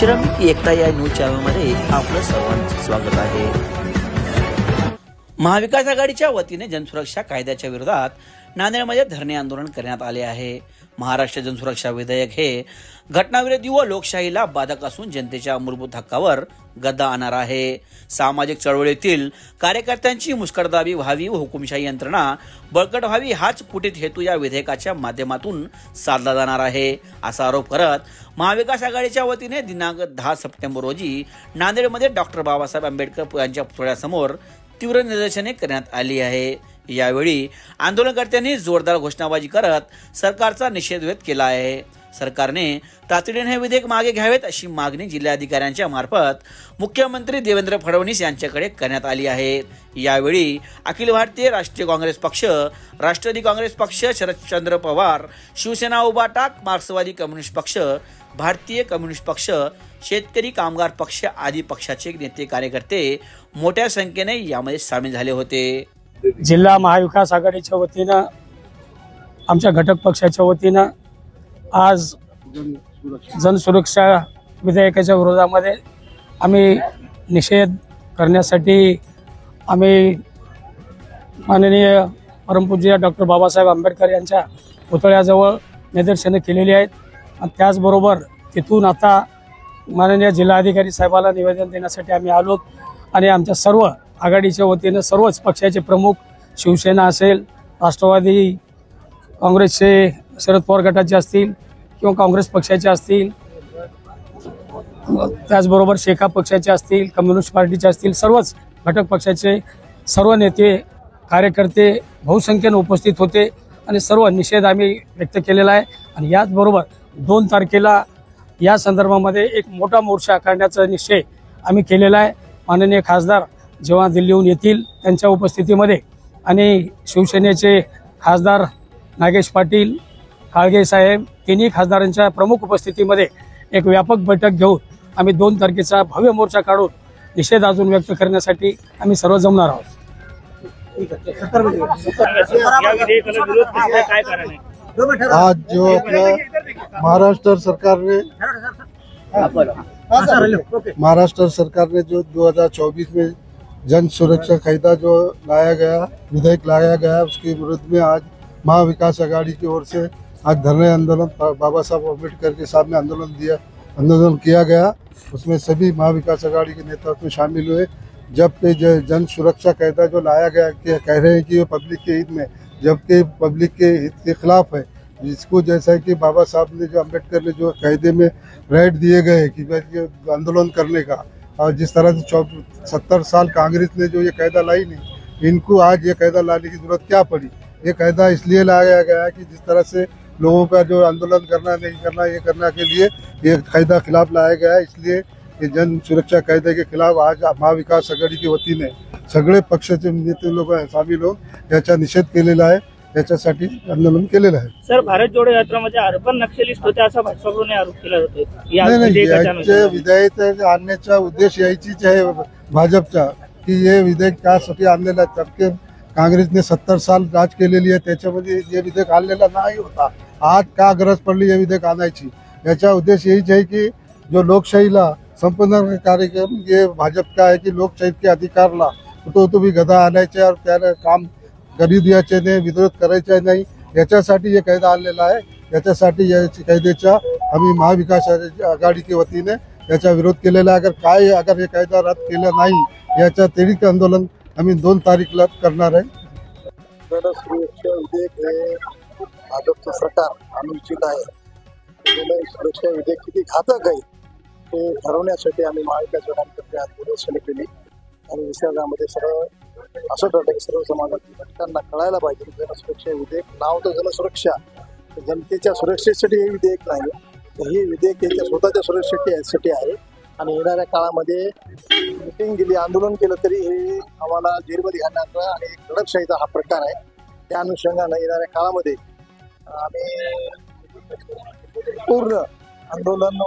श्रमिक एकता या न्यूज चॅनलमध्ये आपलं सर्वांचं स्वागत आहे। महाविकास आघाडीच्या वतीने जनसुरक्षा कायद्याच्या विरोधात नांदेडमध्ये धरणे आंदोलन करण्यात आले आहे। महाराष्ट्र जनसुरक्षा विधेयक हे घटनाविरोधी व लोकशाहीला बाधक असून जनतेच्या मूलभूत हक्कावर गदा आणणार आहे। सामाजिक चळवळीतील कार्यकर्त्यांची मुस्कटदाबी व्हावी व हुकुमशाही यंत्रणा बळकट व्हावी हाच कुटीत हेतू या विधेयकाच्या माध्यमातून साधला जाणार आहे, असा आरोप करत महाविकास आघाडीच्या वतीने दिनांक 10 सप्टेंबर रोजी नांदेडमध्ये डॉक्टर बाबासाहेब आंबेडकर यांच्या पुतळ्यासमोर तीव्र निदर्शने करण्यात आली आहे। यावेळी आंदोलनकर्त्यांनी जोरदार घोषणाबाजी करत सरकारचा निषेध व्यक्त केला आहे। सरकारने तातडीने हे विधेयक मागे घ्यावेत अशी मागणी जिल्हाधिकाऱ्यांच्या मार्फत मुख्यमंत्री देवेंद्र फडणवीस यांच्याकडे करण्यात आली आहे। यावेळी अखिल भारतीय राष्ट्रीय काँग्रेस पक्ष, राष्ट्रवादी काँग्रेस पक्ष, शरदचंद्र पवार, शिवसेना उभाटा, मार्क्सवादी कम्युनिस्ट पक्ष, भारतीय कम्युनिस्ट पक्ष, शेतकरी कामगार पक्ष आदी पक्षाचे नेते कार्यकर्ते मोठ्या संख्येने यामध्ये सामील झाले होते। जिल्हा महाविकास आघाडीच्या वतीनं, आमच्या घटक पक्षाच्या वतीनं आज जनसुरक्षा विधेयकाच्या विरोधामध्ये आम्ही निषेध करण्यासाठी आम्ही माननीय परमपूज्य डॉक्टर बाबासाहेब आंबेडकर यांच्या पुतळ्याजवळ निदर्शने केलेली आहेत। आणि त्याचबरोबर तिथून आता माननीय जिल्हाधिकारी साहेबाला निवेदन देण्यासाठी आम्ही आलो आणि आमच्या सर्व आघाडीच्या वतीनं सर्वच पक्षाचे प्रमुख, शिवसेना असेल, राष्ट्रवादी काँग्रेसचे शरद पवार गटाचे असतील किंवा काँग्रेस पक्षाचे असतील, त्याचबरोबर शेका पक्षाचे असतील, कम्युनिस्ट पार्टीचे असतील, सर्वच घटक पक्षाचे सर्व नेते कार्यकर्ते बहुसंख्येने उपस्थित होते आणि सर्व निषेध आम्ही व्यक्त केलेला आहे। आणि याचबरोबर 2 तारखेला या संदर्भामध्ये एक मोठा मोर्चा काढण्याचा निश्चय आम्ही केलेला आहे। माननीय खासदार जेव्हा दिल्लीहून येतील त्यांच्या उपस्थितीमध्ये आणि शिवसेनेचे खासदार नागेश पाटील, काळगे साहेब तिन्ही खासदारांच्या प्रमुख उपस्थितीमध्ये एक व्यापक बैठक घेऊन आम्ही 2 तारखेचा भव्य मोर्चा काढून निषेध अजून व्यक्त करण्यासाठी आम्ही सर्व जमणार आहोत। आज जो अपना महाराष्ट्र सरकार ने जो 2024 में जन सुरक्षा कायदा जो लाया गया, विधेयक लाया गया, उसके विरोध में आज महाविकास आघाड़ी की ओर से आज धरने आंदोलन बाबा साहब अम्बेडकर के सामने आंदोलन किया गया। उसमें सभी महाविकास आघाड़ी के नेता उसमें शामिल हुए। जब पे जन सुरक्षा कायदा जो लाया गया कि कह रहे हैं कि ये पब्लिक के हित में, जबकि पब्लिक के हित के खिलाफ है। जिसको जैसा कि बाबा साहब ने जो अम्बेडकर ने जो कायदे में राइट दिए गए कि आंदोलन करने का, और जिस तरह से 70 साल कांग्रेस ने जो ये कायदा लाई नहीं, इनको आज ये कायदा लाने की जरूरत क्या पड़ी। ये कायदा इसलिए लाया गया है कि जिस तरह से लोगों का जो आंदोलन करना नहीं करना, ये करने के लिए ये कायदा खिलाफ लाया गया है। इसलिए ये जन सुरक्षा कायदे के खिलाफ आज महाविकास आघाडी के वतीने सगळे पक्षाचे नेते लोक सामील होऊन याचा निषेध केलेला आहे, याच्यासाठी आंदोलन केलेलं आहे। सर, भारत जोडो यात्रामध्ये अर्बन नक्षलिस्ट होते असा भाजपाकडून आरोप केला जातो। नाही, विधेयक आणण्याचा उद्देश यायचीच आहे भाजपचा की हे विधेयक त्यासाठी आणलेलं आहे। जबकि काँग्रेसने 70 साल राज केलेली आहे, त्याच्यामध्ये हे विधेयक आणलेला नाही होता। आज का गरज पडली हे विधेयक आणायची, याचा उद्देश यहीच आहे की जो लोकशाहीला संपन्न कार्यक्रम ये भाजप का है कि लोकशाही के अधिकारला तो भी गदा आणायचे और त्याला काम करू द्यायचे नाही, विरोध करायचा नाही, याच्यासाठी हे कायदा आणलेला आहे। याच्यासाठी या कायद्याचा आम्ही महाविकास आघाडी के वतीने याचा विरोध केलेला आहे। अगर हे कायदा रद्द केला नाही याचा त्वरित आंदोलन आम्ही 2 तारीखला करणार आहे। सुरक्षा विधेयक हे भाजपचं सरकार आणू इच्छित आहे। सुरक्षा विधेयक किती घातक आहे ते ठरवण्यासाठी आम्ही महाविकास आघाडीतर्फे आज निदर्शने केली आणि विसर्गामध्ये असं ठरलं की सर्व समाजातील घटकांना कळायला पाहिजे की जनसुरक्षा विधेयक नाव तर जनसुरक्षा, जनतेच्या सुरक्षेसाठी हे विधेयक नाही, तर हे विधेयक त्यांच्या स्वतःच्या सुरक्षेसाठी आहे। आणि येणाऱ्या काळामध्ये मिटिंग केली, आंदोलन केलं तरी हे आम्हाला जेलमध्ये घालण्याचा आणि एक दडपशाहीचा हा प्रकार आहे। त्या अनुषंगाने येणाऱ्या काळामध्ये आम्ही पूर्ण आंदोलन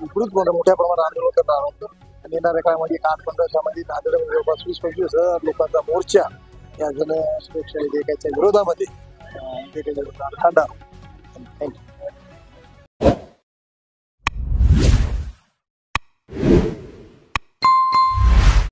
मोठ्या प्रमाणात आंदोलन करणार आहोत। आणि येणाऱ्या काळामध्ये 8-15 दिवसामध्ये नांदेडमध्ये जवळपास 20-25 लोकांचा मोर्चा या जन सुरक्षा विधेयकाच्या विरोधामध्ये काढणार। थँक्यू।